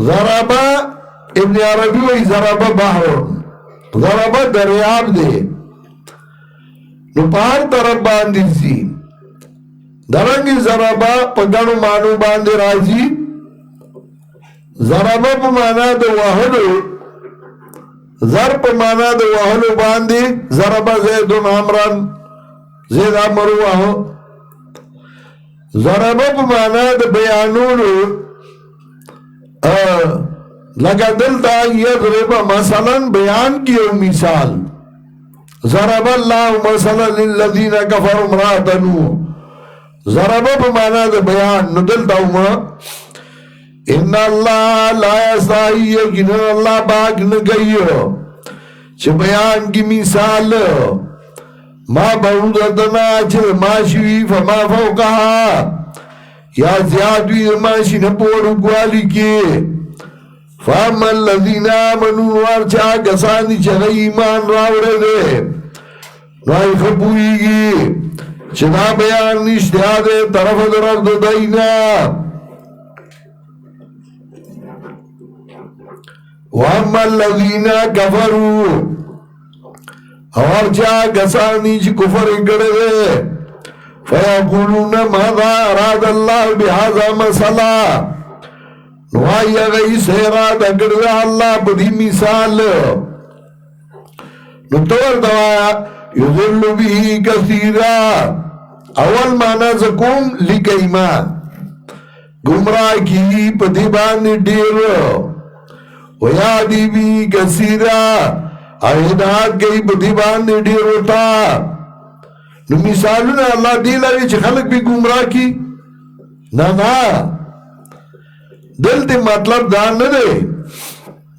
ضربا ابن عربی وی ضربا بحر ضربا دریاب دی نو پار طرف باندې سي درنګي ضربا په ګڼو مانو باندې راځي ضربا په معنا د وهلو ضرب په معنا د وهلو باندې ضربا زید عمران زید امر وهو ضربا په معنا د بیانولو لگا دلتا یضرب مثلا بیان کیو مثال ضرب اللہ مثلا للذین کفروا امرأة نوح ضرب بمانا دا بیان نو دلتا ہوا ان اللہ لا یستحیی یقینا اللہ باک نگئیو چھ بیان کی مثال ما بعودتنا چھ ماشوی فما فوقها یا زیادوی ماشی نپورو گوالی کی فاما الذین آمنوا ورچا کسانی چھ ایمان راوڑے دے نوائی خبوئیگی چنا بیان نشتیا دے طرف درد دینا واما الذین کفروا ورچا کسانی چھ کفر اگڑے دے فیقولون ماذا اراد اللہ بہذا مسئلہ نوائی اگئی سیراد اگڑ اللہ بدی مثال نتور دوایا یذل بھی کثیرا اول مانا زکوم لکیما گمراہ کی پدی باندی دیر ویادی بھی کثیرا اہداد گئی پدی باندی دیر ہوتا نو مثالونا اللہ دیلاری چھ خلق بھی گمراہ کی نا دل تے مطلب دا نہ دے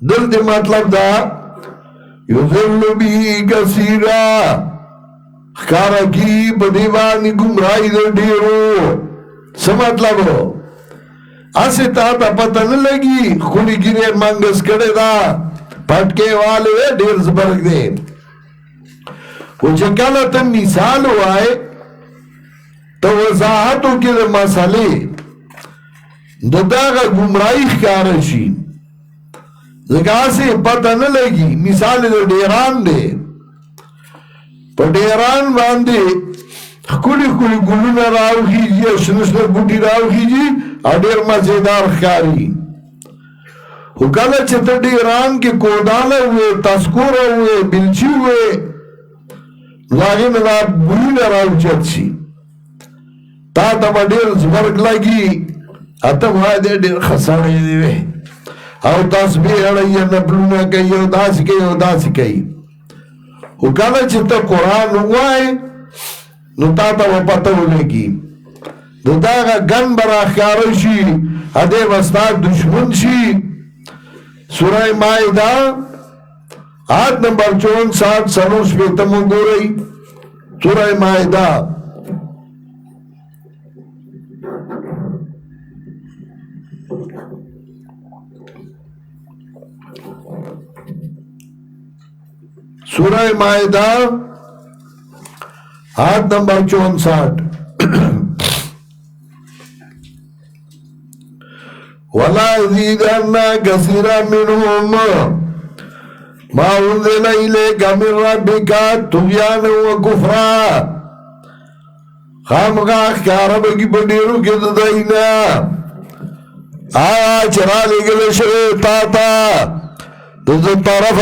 دل تے مطلب دا یذل به کثیرا خکارا کی بدیوانی گمرائی در ڈیرو سمطلب ہو اسے تا پتہ نہ لگی خونی گرے منگس کڑے دا پھٹکے والے ڈیر زبرگ دے وہ چکالا تم مثال ہوئے تو وضاحتوں کے مسئلے داغا گمرائی خکارشی زکاہ سے پتہ نہ لگی مثال دے ڈیران دے پا ڈیران باندے کلی کلی گلونا راو خیجی شنشنر بوٹی راو خیجی اڈیر مزیدار خکاری وکالا چھتا ڈیران کے کودانا ہوئے تسکورا ہوئے بلچی ہوئے لاغی منا بولینا راو چت سی تا تا ڈیر زبرگ لگی اتم ہائی دے ڈیر خسانے دیوے او تسبیح اڑی نبلونا کئی او داسی کئی او داسی کئی وکالا چھتا قرآن ہوئے نو تا تا و پتہ ہونے کی دو داغا گن برا خیارشی ادے وستاد دشمن شی سورہ مائدہ آیت نمبر 64 سنوس پہ تمہوں گو رہی سورہ مائدہ سورہ مائدہ آیت نمبر 64 وَلَا يَزِيدَنَّ كَثِيرًا مِّنْهُمْ مَا أُنزِلَ إِلَيْكَ مِن رَّبِّكَ طُغْيَانًا وَكُفْرًا خامخواہ خیارب کی بڑیرو کے ددائینا آیا چرا لگل شوے تاتا دزد طرف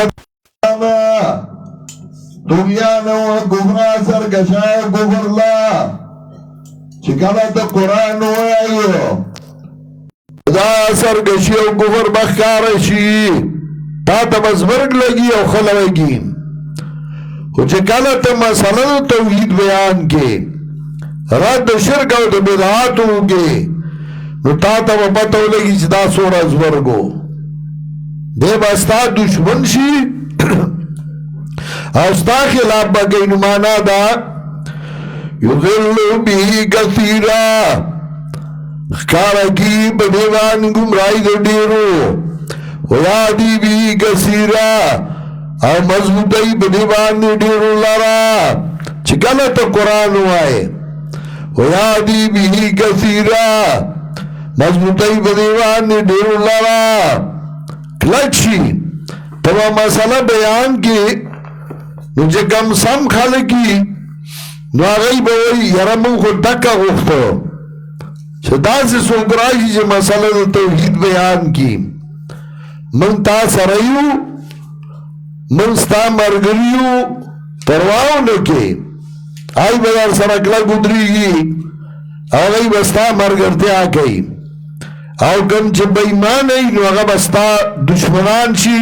طغیانا وکفرا سرکشای کفر لا چکالا تا قرآن ہوئیو دا سرکشی و کفر بخکارشی تا تا مزمرگ لگی او خلوگی و چکالا تا مسئلہ توحید بیان کے رد شرک و تا بدعاتو کے نو تا تا پتو لگی چدا سورا زورگو دے بستا دشمن شی اوستا خلاف بگئی نمانا دا یذل بھی کثیرا خکارا کی بدیوان گمرائی دو ڈیرو ویادی بھی کثیرا او مضبوطی بدیوان ڈیرو لارا چکانا تو قرآن ہوئے ویادی بھی کثیرا مضبوطی بدیوان ڈیرو لارا کلچی تو مسئلہ بیان کی نوچے کم سم خالقی نو آگئی بوئی یرمون خود دکا گفتو چھتا سے سوکرائی جے مسئلہ توحید بیان کی من تا سرائیو من ستا مرگریو پرواؤ نکے آئی بدار سرکلا گدری گی آگئی بستا مرگرتے آکئی او کم چه بیمان ای نو اگا بستا دشمنان شی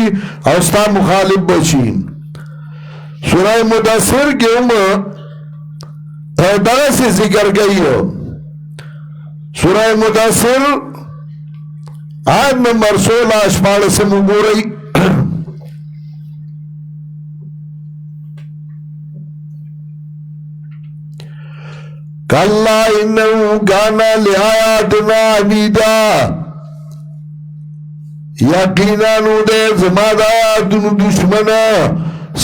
او ستا مخالب بشی سورہ مدثر کے دغه سے ذکر گئی ہو سورہ مدثر آیت نمبر 16 اشپاڑ سے مبوری کَلَّا إِنَّهُ كَانَ لِآيَاتِنَا عَنِيدًا یقینا نو دے زماد آیاتنو دشمنا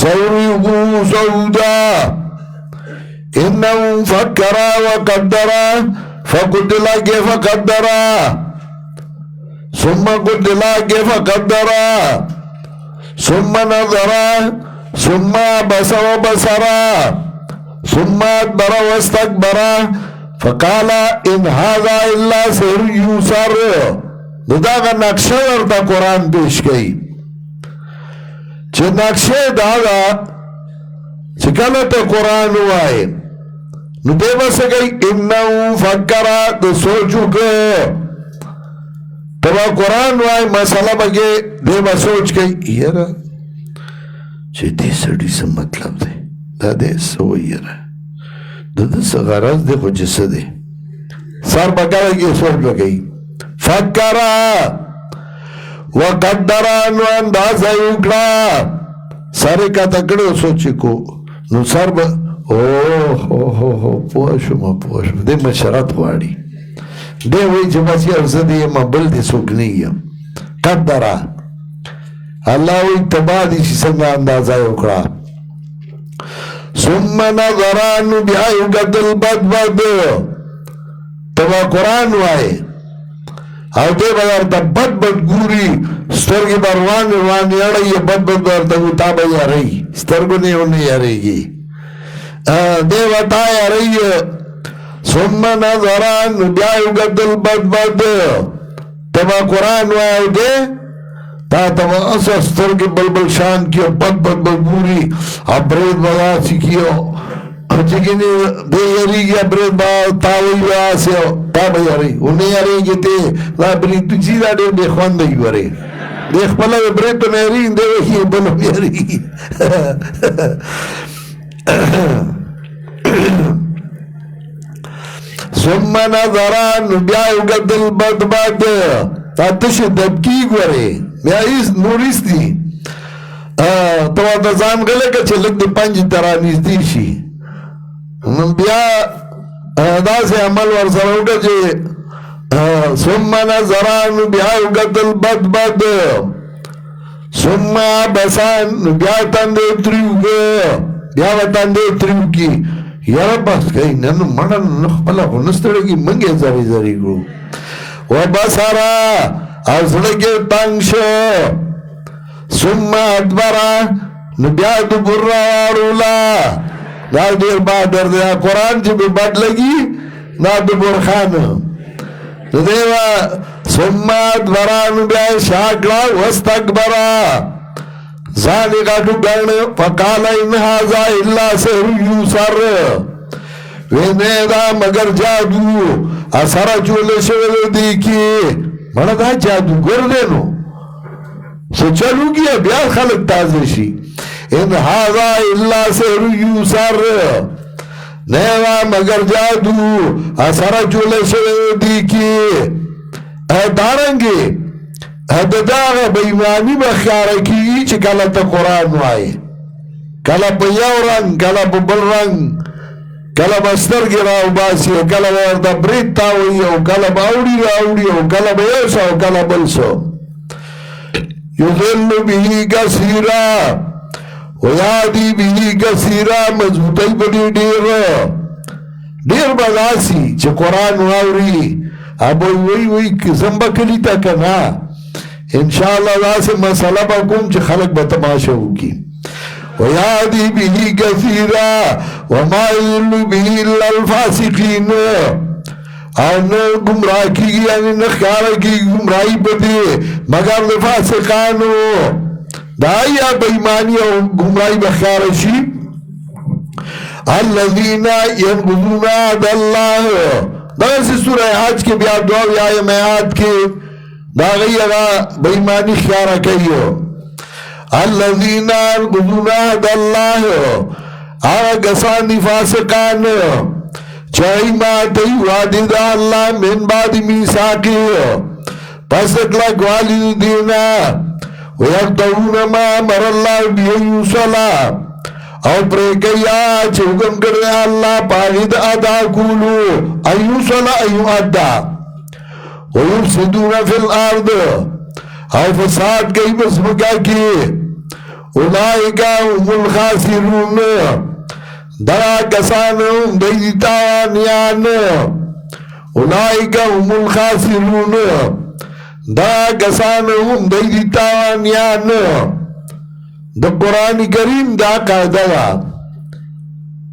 سوریقو سعودا انہو فکرا وقدرا فقتلا کیف قدرا ثم قتلا کیف قدرا ثم نظرا ثم بس وبصرا ثم ادبر واستكبرا فقال ان هذا الا سحر يوسر داغا نقشہ ورطا قرآن پیش گئی چھے نقشہ داغا چکلت قرآن ہوئے نو دے بس گئی انہو فکرا دے سوچو کے تبا قرآن ہوئے مسئلہ بگے دے با سوچ گئی یرا چھے دے سڑی سے مطلب دے دا دے سو یرا دا دا سغرز دے خود جسے دے سار بکا گئی سوچ بگئی فکرا وقدرا نو اندازہ اکڑا سر کا تکڑو سوچی کو نو سر با پوشم دی مشرت خواری دی وی چه بس یو زدی ما بل دی سکنیم قدرہ اللہ وی تبادی چی سنگا اندازہ اکڑا ثم نظرانو بیایو قتل بد بد تبا قرآن وائے او دے بغیر تا بد بد گوری سترگی بروان روانی اڑی بد بد بر تا تابا یا رئی سترگو نے انہیں یا رئی گی دے وطا یا رئی ثم نظرانو بیایو قتل بد بد تبا قرآن وائے دے تا تبا اسا سترگی بلبل شان کیو بد بد بد گوری ابرید بغاسی کیو چکنی دے یری گیا برید با تاوی واسیو تابا یری انہیں یری گی تے لا برید تو چیزا دے بے خواندگی ورے دیکھ پلا برید تو نیری دے وہی بلو یری ثم نظران بیایو قتل بد بد تا تش دبکیگ ورے میں ایس نوریس دی تو دا زان گلے کچھ لگ دی پنج ترانیز دیشی بیا دا سے عمل ورسرو گا جے ثم نظران بیایو قتل بد بد ثم بسان بیا تندے تریو گا بیا تندے تریو کی یارا بس گئی ننو منن نخبلا خونسترگی منگے زری زری گو و بسارا او زلگی تنگ شو ثم ادبرا نبیا دو برارولا دا دیر بادر دیا قرآن چی بی بد لگی نا دو برخانو دیوا ثم ادبرا نبیا شاکرا وستکبرا زانی قاتو گرن فقال ان هذا الا سحر یوسر وینے دا مگر جادو اثر چولے شوئے دیکی مانا دا جادو گر دینو سو چلو گیا بیا خلق تازشی ان هذا الا سحر یوسر نیوا مگر جادو اثر چولے شوئے دیکی دارنگی داغ بیمانی بخیاره کی چه کلا تا قرآن وای کلا پا یو رنگ کلا پا بل رنگ کلا بستر گراو باسی کلا ورده برید تاوی کلا با اوڑی را اوڑی کلا با یوسا کلا بلسو یذل بهی کثیرا ویادی بهی کثیرا مضبوطی بڑی دیر بغاسی چه قرآن واوری ابوی وی زنبکلی تا کنا انشاءاللہ دا سے مسئلہ باکوم چی خلق بتماشا ہوگی ویادی بھی کثیرا وما یلو بھی اللہ الفاسقین اور گمراہ کی گئی یعنی نخیارہ کی گمراہی بدے مگر فاسقانو دائی آپ ایمانی اور گمراہی بخیارہ شی الذین ینقضون عہد اللہ دا سے سورہ حج کے بیاد دعوی آئے میعاد کے دا غی اگا بیمانی خیارہ کئیو الذین ینقضون عہد اللہ آگا گسانی فاسقان چاہی ماتی وعدی دا اللہ من بعد میثاقی پس اطلق والد دینا ویقتعون ما امر اللہ بیہی صلا اور پریکیا چھ حکم کرنے اللہ پاہد ادا کولو ایو صلا ایو ادا ویفسدون فی الارض اور فساد کئی بس مکا کی اولائکا هم الخاسرون درا کسانم دیدی تاوانیان اولائکا هم الخاسرون درا کسانم دیدی تاوانیان دا قرآن کریم دا قاعدہ دا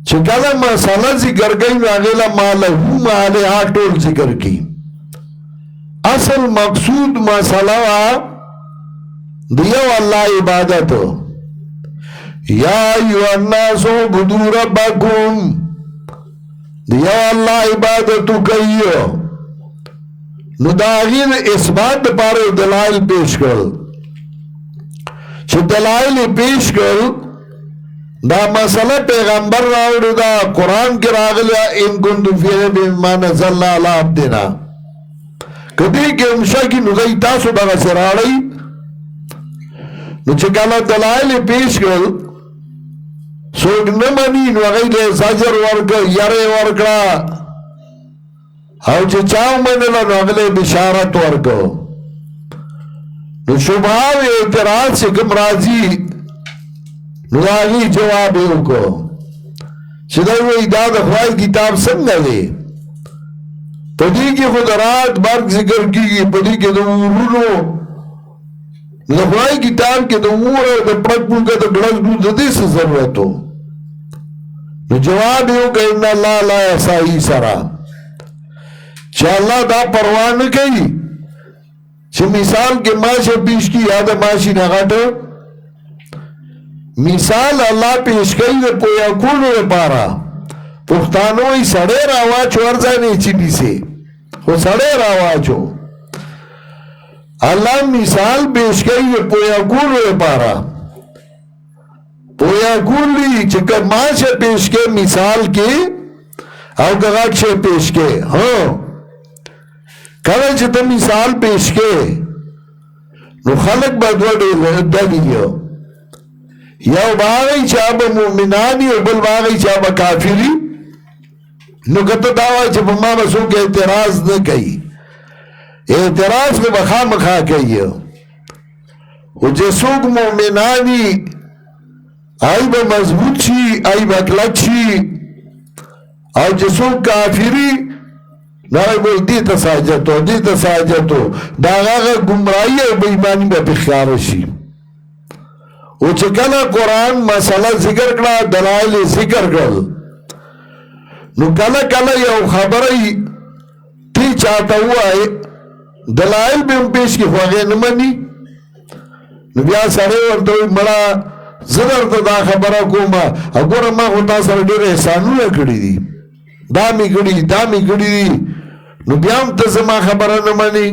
چکالا مسئلہ ذکر گئی ناغیلا مالہو مالہا ٹول ذکر کی اصل مقصود مسئلہ دیو اللہ عبادت یا ایوہ الناس عبدو ربکم دیو اللہ عبادتو کئیو نو داغین اثبات پارے دلائل پیش کر چھ دلائل پیش کر دا مسئلہ پیغمبر راوڑ دا قرآن کی راغلیا ان کنتو فیہ بما نزل علی عبدنا کدی کہ امشا کی نزائی تاسو بغا سراڑی نو چې کله دلایل پیش کړل څوک نه مني نو هغه ته زجر ورکړه یاره ورکړه او چې چا ومنله نو هغه له بشارت ورکړه نو شبهه او اعتراض چې کوم راځي نو هغې جواب یې وکړو چې دی وایي دا د خدای کتاب څنګه دی په دې کې خو د رات برق ذکر کېږي په دې کې د اورونو د خدای کتاب کې د اور او د پړک پړکه د ګړز د دې څه ضرورت و نو جواب یې وکړ ان الله لا یسعی سره چې الله دا پروا نه کوي چې مثال کې ماشه پیش کی یا د ماشي نه غټ مثال الله پیش کوي د پویا کولو لپاره پښتانه یې سړی راواچو ورځای نه چي نیسي خو سړی راواچو الله مثال پیش کوي د پویا کولو لپاره پویا کولی چې ماشه پیش کې مثال کې او غټ شي پیش کې ها کله چې ته مثال پیش کې نو خلق به دوه ډلې یو باغی چې به مؤمنان او بل باغی چې به کافری نو کته دا وایي چې په ما به څوک اعتراض نه کوي اعتراض به خامخا کوي او چې څوک مؤمنانی ای به مضبوط شي ای به کلک شي او چې څوک کافری نای بول دیتا ساجتو دا غاغا گمرائی او بیمانی با بخیار شی او چکلا قرآن مسئلہ ذکر کرا دلائل ذکر کرل نو کلا یو خبری تی چاہتا ہوا ہے دلائل بھی ہم پیش کی خواہی نمانی نو بیا سڑے ورطوی مڑا زدر تا دا خبرہ کوما اگورا ما خطا سر دیر احسانو لکڑی دی دامی کڑی دی نو بیام تزما خبره نمانی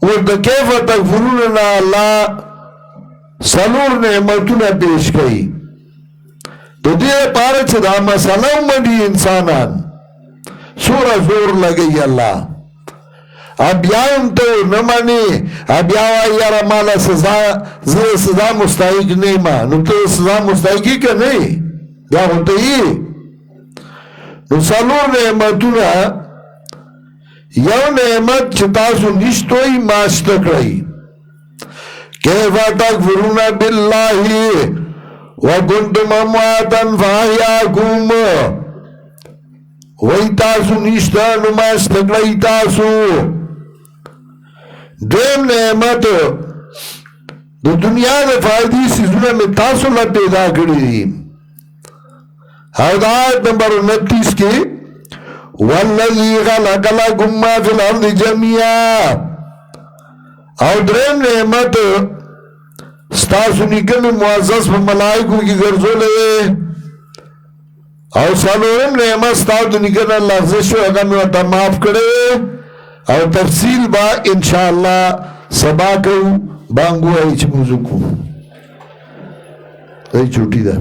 ورد کیف تکفرون نا اللہ سلور نعمتون پیش کئی تو دیر پارچ دا مسئلہ منی انسانان سورہ زور لگئی اللہ اب یایم تو نمانی اب یاوائی یارا مالا سزا مستحق نیما نو تو سزا مستحقی کا نہیں یا ہوتا ہی نو سلور نعمتون یو نعمت چې تاسو نشتوئی ماشت کړئ کیف تکفرون بالله وکنتم امواتا فاحیاکم وی تاسو نشتا نو ماشت کړئ تاسو دویم نعمت د دنیا د فائدې سيزونه می تاسو له پیدا کړی دي آیت نمبر 29 کې والذی خلق لکم ما فی الارض جميعا او درم نعمت ستاسو نکل معزز په ملائکو کی گرزولے او سالورم نعمت ستاسو نکل لغزش و اگر میں وطا معاف کرے او تفصیل با انشاءاللہ سبا کرو بانگو ایچ موزو کو ای چھوٹی دا